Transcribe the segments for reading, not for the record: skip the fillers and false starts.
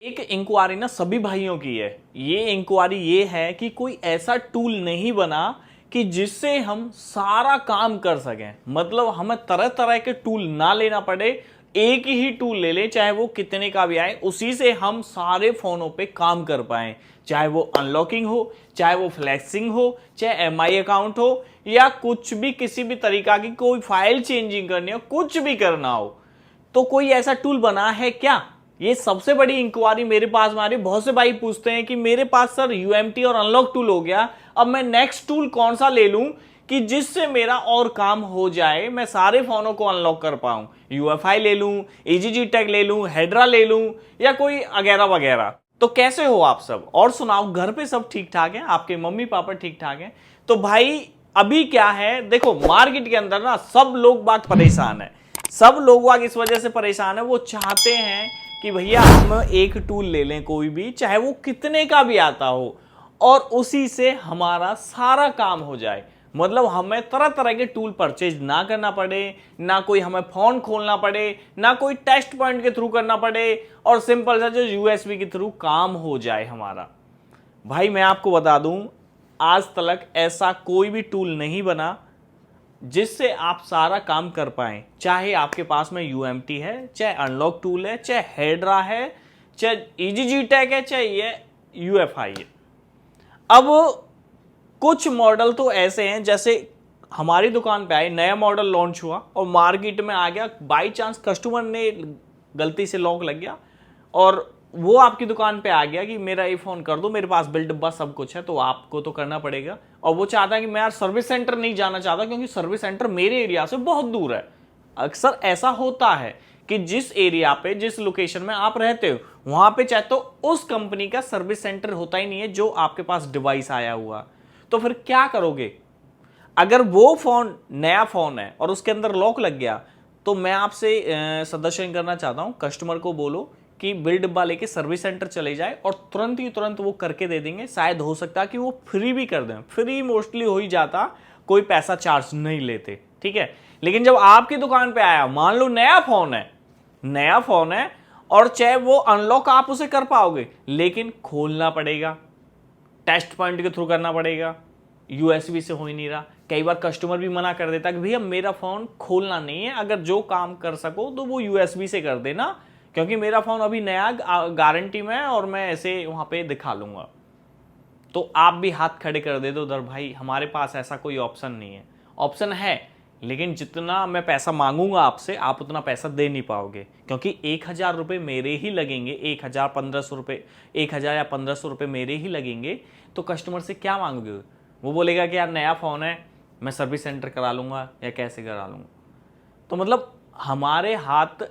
एक इंक्वायरी ना सभी भाइयों की है। ये इंक्वायरी ये है कि कोई ऐसा टूल नहीं बना कि जिससे हम सारा काम कर सकें। मतलब हमें तरह तरह के टूल ना लेना पड़े, एक ही टूल ले लें, चाहे वो कितने का भी आए, उसी से हम सारे फोनों पे काम कर पाए। चाहे वो अनलॉकिंग हो, चाहे वो फ्लैक्सिंग हो, चाहे एमआई अकाउंट हो, या कुछ भी किसी भी तरीका की कोई फाइल चेंजिंग करनी हो, कुछ भी करना हो, तो कोई ऐसा टूल बना है क्या? ये सबसे बड़ी इंक्वायरी मेरे पास में आ रही। बहुत से भाई पूछते हैं कि मेरे पास सर यूएमटी और अनलॉक टूल हो गया, अब मैं नेक्स्ट टूल कौन सा ले लूं कि जिससे मेरा और काम हो जाए, मैं सारे फोनों को अनलॉक कर पाऊं। यूएफआई ले लूं, एजीजी टैग ले लूं, हेड्रा ले लूं, या कोई वगैरह वगैरह। तो कैसे हो आप सब? और सुनाओ, घर पे सब ठीक ठाक है? आपके मम्मी पापा ठीक ठाक हैं? तो भाई अभी क्या है, देखो मार्केट के अंदर ना सब लोग बात परेशान है। सब लोग वाग इस वजह से परेशान है, वो चाहते हैं कि भैया हम एक टूल ले लें कोई भी, चाहे वो कितने का भी आता हो, और उसी से हमारा सारा काम हो जाए। मतलब हमें तरह तरह के टूल परचेज ना करना पड़े, ना कोई हमें फोन खोलना पड़े, ना कोई टेस्ट पॉइंट के थ्रू करना पड़े, और सिंपल सा जो यूएसबी के थ्रू काम हो जाए हमारा। भाई मैं आपको बता दूं, आज तक ऐसा कोई भी टूल नहीं बना जिससे आप सारा काम कर पाए। चाहे आपके पास में यूएमटी है, चाहे अनलॉक टूल है, चाहे हेड्रा है, चाहे ईजीजी टैग है, चाहे ये यूएफआई है। अब कुछ मॉडल तो ऐसे हैं, जैसे हमारी दुकान पे आए, नया मॉडल लॉन्च हुआ और मार्केट में आ गया, बाई चांस कस्टमर ने गलती से लॉक लग गया और वो आपकी दुकान पे आ गया कि मेरा ये फोन कर दो, मेरे पास बिल डब्बा सब कुछ है, तो आपको तो करना पड़ेगा। और वो चाहता है कि मैं यार सर्विस सेंटर नहीं जाना चाहता, क्योंकि सर्विस सेंटर मेरे एरिया से बहुत दूर है। अक्सर ऐसा होता है कि जिस एरिया पे, जिस लोकेशन में आप रहते हो, वहां पे चाहे तो उस कंपनी का सर्विस सेंटर होता ही नहीं है जो आपके पास डिवाइस आया हुआ। तो फिर क्या करोगे? अगर वो फोन नया फोन है और उसके अंदर लॉक लग गया, तो मैं आपसे सजेशन करना चाहता हूं, कस्टमर को बोलो कि बिल डिब्बा लेके सर्विस सेंटर चले जाए और तुरंत ही तुरंत वो करके दे देंगे। शायद हो सकता है कि वो फ्री भी कर दें, फ्री मोस्टली हो ही जाता, कोई पैसा चार्ज नहीं लेते, ठीक है। लेकिन जब आपकी दुकान पे आया, मान लो नया फोन है, नया फोन है, और चाहे वो अनलॉक आप उसे कर पाओगे, लेकिन खोलना पड़ेगा, टेस्ट पॉइंट के थ्रू करना पड़ेगा, यूएसबी से हो ही नहीं रहा। कई बार कस्टमर भी मना कर देता कि भैया मेरा फोन खोलना नहीं है, अगर जो काम कर सको तो वो यूएसबी से कर देना, क्योंकि मेरा फोन अभी नया गारंटी में है और मैं ऐसे वहां पे दिखा लूंगा। तो आप भी हाथ खड़े कर दे दो उधर, भाई हमारे पास ऐसा कोई ऑप्शन नहीं है। ऑप्शन है, लेकिन जितना मैं पैसा मांगूंगा आपसे, आप उतना पैसा दे नहीं पाओगे, क्योंकि 1,000 रुपये मेरे ही लगेंगे, 1,000 1,500 रुपये, 1,000 या 1,500 रुपये मेरे ही लगेंगे। तो कस्टमर से क्या मांगोगे? वो बोलेगा कि यार नया फ़ोन है, मैं सर्विस सेंटर करा लूँगा या कैसे करा लूँगा। तो मतलब हमारे हाथ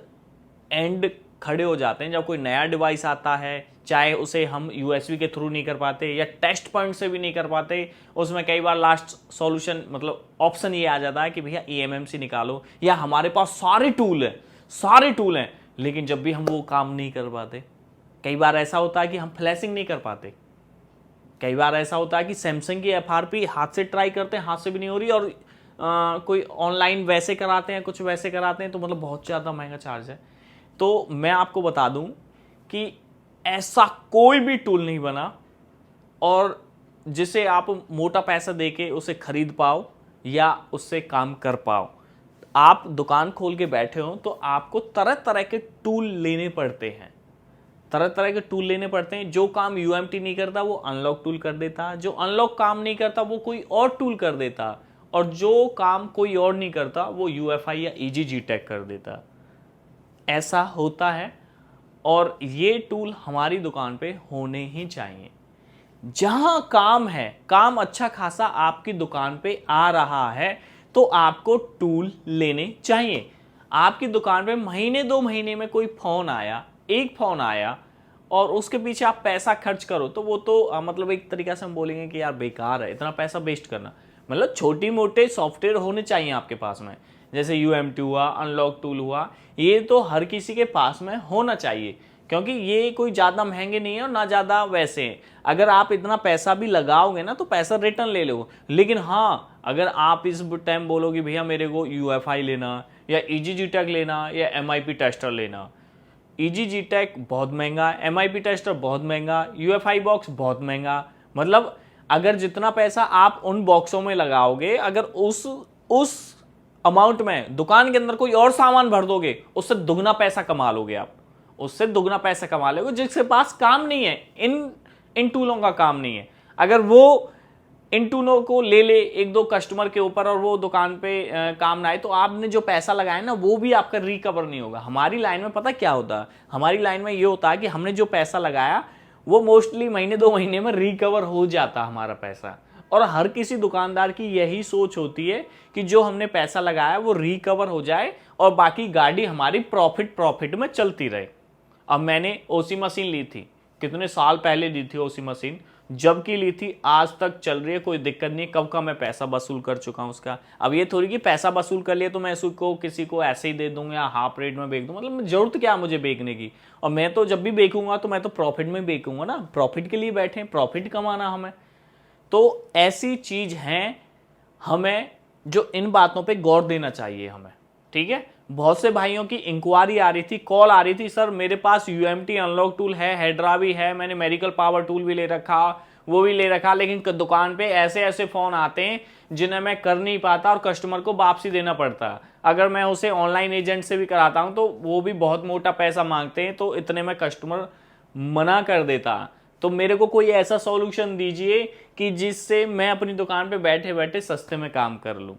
एंड खड़े हो जाते हैं जब कोई नया डिवाइस आता है, चाहे उसे हम यूएसबी के थ्रू नहीं कर पाते या टेस्ट पॉइंट से भी नहीं कर पाते। उसमें कई बार लास्ट सॉल्यूशन, मतलब ऑप्शन ये आ जाता है कि भैया ईएमएमसी निकालो, या हमारे पास सारे टूल हैं, सारे टूल हैं, लेकिन जब भी हम वो काम नहीं कर पाते। कई बार ऐसा होता है कि हम फ्लैशिंग नहीं कर पाते, कई बार ऐसा होता है कि सैमसंग की एफआरपी हाथ से ट्राई करते हैं, हाथ से भी नहीं हो रही, और कोई ऑनलाइन वैसे कराते हैं, कुछ वैसे कराते हैं, तो मतलब बहुत ज़्यादा महंगा चार्ज है। तो मैं आपको बता दूं कि ऐसा कोई भी टूल नहीं बना और जिसे आप मोटा पैसा देके उसे खरीद पाओ या उससे काम कर पाओ। आप दुकान खोल के बैठे हो तो आपको तरह तरह के टूल लेने पड़ते हैं, तरह तरह के टूल लेने पड़ते हैं। जो काम यूएमटी नहीं करता वो अनलॉक टूल कर देता, जो अनलॉक काम नहीं करता वो कोई और टूल कर देता, और जो काम कोई और नहीं करता वो यूएफआई या ईजीजी टैग कर देता। ऐसा होता है, और ये टूल हमारी दुकान पे होने ही चाहिए। जहां काम है, काम अच्छा खासा आपकी दुकान पे आ रहा है, तो आपको टूल लेने चाहिए। आपकी दुकान पे महीने 2 महीने में कोई फोन आया, एक फोन आया, और उसके पीछे आप पैसा खर्च करो, तो वो तो मतलब एक तरीका से हम बोलेंगे कि यार बेकार है इतना पैसा वेस्ट करना। मतलब छोटी मोटे सॉफ्टवेयर होने चाहिए आपके पास में, जैसे यूएमटी हुआ, अनलॉक टूल हुआ, ये तो हर किसी के पास में होना चाहिए, क्योंकि ये कोई ज़्यादा महंगे नहीं है और ना ज़्यादा वैसे हैं। अगर आप इतना पैसा भी लगाओगे ना तो पैसा रिटर्न ले लो। लेकिन हाँ, अगर आप इस टाइम बोलोगे भैया मेरे को यूएफआई लेना या ईजीजी टैग लेना या एमआईपी टेस्टर लेना, EG G-Tech बहुत महंगा, MIP टेस्टर बहुत महंगा, UFI बॉक्स बहुत महंगा। मतलब अगर जितना पैसा आप उन बॉक्सों में लगाओगे, अगर उस अमाउंट में दुकान के अंदर कोई और सामान भर दोगे, उससे दुगना पैसा कमा लोगे आप, उससे दुगना पैसा कमा लोगे। जिसके पास काम नहीं है, इन टूलों का काम नहीं है, अगर वो इन टूलों को ले एक दो कस्टमर के ऊपर और वो दुकान पे काम ना आए, तो आपने जो पैसा लगाया ना वो भी आपका रिकवर नहीं होगा। हमारी लाइन में पता क्या होता है, हमारी लाइन में ये होता है कि हमने जो पैसा लगाया वो मोस्टली महीने 2 महीने में रिकवर हो जाता हमारा पैसा। और हर किसी दुकानदार की यही सोच होती है कि जो हमने पैसा लगाया वो रिकवर हो जाए और बाकी गाड़ी हमारी प्रॉफिट में चलती रहे। अब मैंने ओसी मशीन ली थी, कितने साल पहले ली थी ओसी मशीन, जब की ली थी आज तक चल रही है, कोई दिक्कत नहीं। कब का मैं पैसा वसूल कर चुका हूं उसका। अब ये थोड़ी कि पैसा वसूल कर लिया तो मैं इसको किसी को ऐसे ही दे दूंगा या हाफ रेट में बेच दूंगा, मतलब जरूरत क्या मुझे बेचने की। और मैं तो जब भी बेचूंगा तो मैं तो प्रॉफिट में बेचूंगा ना, प्रॉफिट के लिए बैठे, प्रॉफिट कमाना हमें। तो ऐसी चीज है, हमें जो इन बातों पे गौर देना चाहिए हमें, ठीक है। बहुत से भाइयों की इंक्वायरी आ रही थी, कॉल आ रही थी, सर मेरे पास UMT अनलॉक टूल है, हेड्रा भी है, मैंने मेरिकल पावर टूल भी ले रखा, वो भी ले रखा, लेकिन दुकान पे ऐसे ऐसे फोन आते हैं जिन्हें मैं कर नहीं पाता और कस्टमर को वापसी देना पड़ता है। अगर मैं उसे ऑनलाइन एजेंट से भी कराता हूं तो वो भी बहुत मोटा पैसा मांगते हैं, तो इतने में कस्टमर मना कर देता। तो मेरे को कोई ऐसा सॉल्यूशन दीजिए कि जिससे मैं अपनी दुकान पे बैठे बैठे सस्ते में काम कर लूं।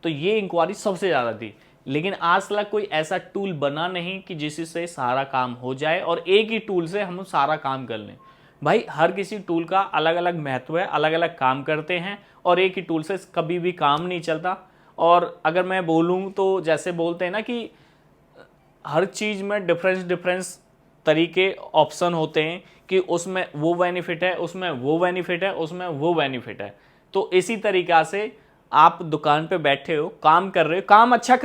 तो ये इंक्वायरी सबसे ज्यादा थी, लेकिन आज तक कोई ऐसा टूल बना नहीं कि जिससे सारा काम हो जाए और एक ही टूल से हम सारा काम कर लें। भाई हर किसी टूल का अलग अलग महत्व है, अलग अलग काम करते हैं और एक ही टूल से कभी भी काम नहीं चलता। और अगर मैं बोलूं तो जैसे बोलते हैं ना कि हर चीज में डिफरेंस तरीके ऑप्शन होते हैं कि उसमें वो बेनिफिट है, उसमें वो बेनिफिट है, उसमें वो बेनिफिट है। तो इसी तरीका से आप दुकान पे बैठे हो, काम कर रहे हो, काम अच्छा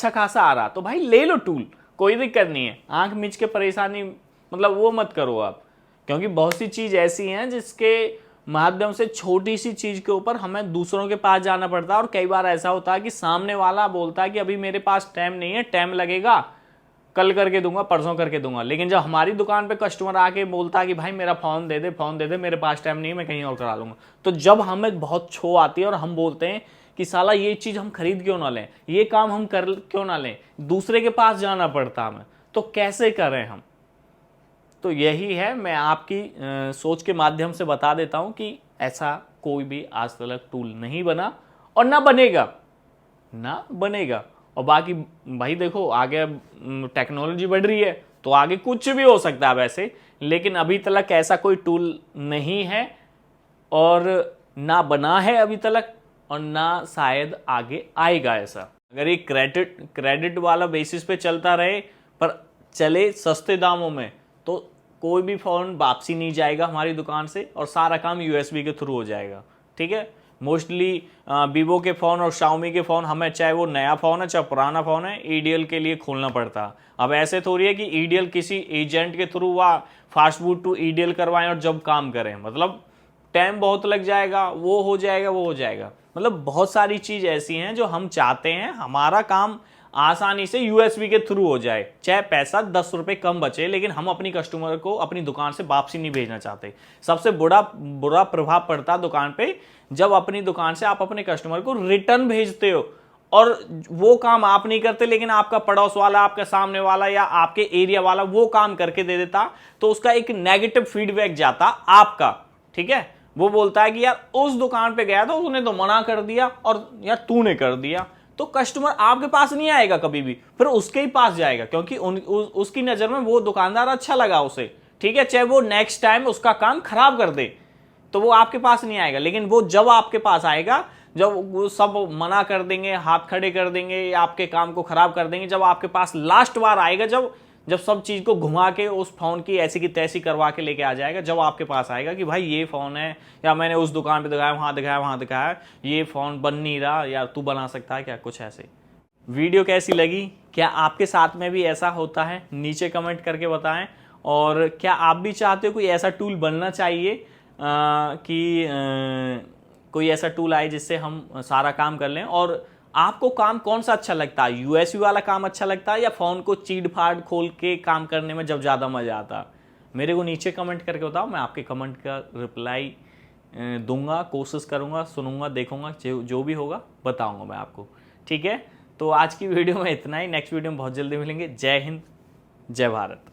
खासा आ रहा, तो भाई ले लो टूल, कोई दिक्कत नहीं है। आंख मीच के परेशानी मतलब वो मत करो आप, क्योंकि बहुत सी चीज ऐसी हैं जिसके माध्यम से छोटी सी चीज के ऊपर हमें दूसरों के पास जाना पड़ता है। और कई बार ऐसा होता है कि सामने वाला बोलता है कि अभी मेरे पास टाइम नहीं है, टाइम लगेगा, कल करके दूंगा, परसों करके दूंगा। लेकिन जब हमारी दुकान पे कस्टमर आके बोलता है कि भाई मेरा फोन दे दे, मेरे पास टाइम नहीं है, मैं कहीं और करा लूंगा, तो जब हमें बहुत छो आती है और हम बोलते हैं कि साला ये चीज हम खरीद क्यों ना लें, ये काम हम कर क्यों ना लें, दूसरे के पास जाना पड़ता हमें, तो कैसे करें हम। तो यही है, मैं आपकी सोच के माध्यम से बता देता हूं कि ऐसा कोई भी आज तक टूल नहीं बना और ना बनेगा। और बाकी भाई देखो आगे टेक्नोलॉजी बढ़ रही है तो आगे कुछ भी हो सकता है वैसे, लेकिन अभी तक ऐसा कोई टूल नहीं है और ना बना है अभी तक और ना शायद आगे आएगा ऐसा। अगर ये क्रेडिट वाला बेसिस पे चलता रहे पर चले सस्ते दामों में, तो कोई भी फोन वापसी नहीं जाएगा हमारी दुकान से और सारा काम USB के थ्रू हो जाएगा, ठीक है। मोस्टली वीवो के फ़ोन और शाओमी के फ़ोन, हमें चाहे वो नया फ़ोन है चाहे पुराना फ़ोन है, EDL के लिए खोलना पड़ता। अब ऐसे थोड़ी है कि EDL किसी एजेंट के थ्रू वा फास्ट फूड टू EDL करवाएं और जब काम करें, मतलब टाइम बहुत लग जाएगा, वो हो जाएगा। मतलब बहुत सारी चीज़ ऐसी हैं जो हम चाहते हैं हमारा काम आसानी से USB के थ्रू हो जाए, चाहे पैसा 10 रुपए कम बचे, लेकिन हम अपनी कस्टमर को अपनी दुकान से वापसी नहीं भेजना चाहते। सबसे बुरा प्रभाव पड़ता है दुकान पे जब अपनी दुकान से आप अपने कस्टमर को रिटर्न भेजते हो और वो काम आप नहीं करते, लेकिन आपका पड़ोस वाला, आपका सामने वाला या आपके एरिया वाला वो काम करके दे देता, तो उसका एक नेगेटिव फीडबैक जाता आपका, ठीक है। वो बोलता है कि यार उस दुकान पे गया था, उसने तो मना कर दिया और यार तूने कर दिया, तो कस्टमर आपके पास नहीं आएगा कभी भी, फिर उसके ही पास जाएगा, क्योंकि उसकी नजर में वो दुकानदार अच्छा लगा उसे, ठीक है। चाहे वो नेक्स्ट टाइम उसका काम खराब कर दे तो वो आपके पास नहीं आएगा, लेकिन वो जब आपके पास आएगा, जब वो सब मना कर देंगे, हाथ खड़े कर देंगे, आपके काम को खराब कर देंगे, जब आपके पास लास्ट बार आएगा, जब सब चीज को घुमा के उस फोन की ऐसी की तैसी करवा के लेके आ जाएगा, जब आपके पास आएगा कि भाई ये फोन है, या मैंने उस दुकान पे दिखाया, वहां दिखाया, ये फोन बन नहीं रहा, यार तू बना सकता है क्या, कुछ ऐसे। वीडियो कैसी लगी, क्या आपके साथ में भी ऐसा होता है, नीचे कमेंट करके बताएं। और क्या आप भी चाहते हो कोई ऐसा टूल बनना चाहिए कि कोई ऐसा टूल आए जिससे हम सारा काम कर लें। और आपको काम कौन सा अच्छा लगता है? यूएसबी वाला काम अच्छा लगता है या फ़ोन को चीड़ फाड़ खोल के काम करने में जब ज़्यादा मज़ा आता? मेरे को नीचे कमेंट करके बताओ, मैं आपके कमेंट का रिप्लाई दूंगा, कोशिश करूंगा, सुनूंगा, देखूंगा, जो भी होगा बताऊंगा मैं आपको। ठीक है, तो आज की वीडियो में इतना ही। नेक्स्ट वीडियो में बहुत जल्दी मिलेंगे। जय हिंद, जय भारत।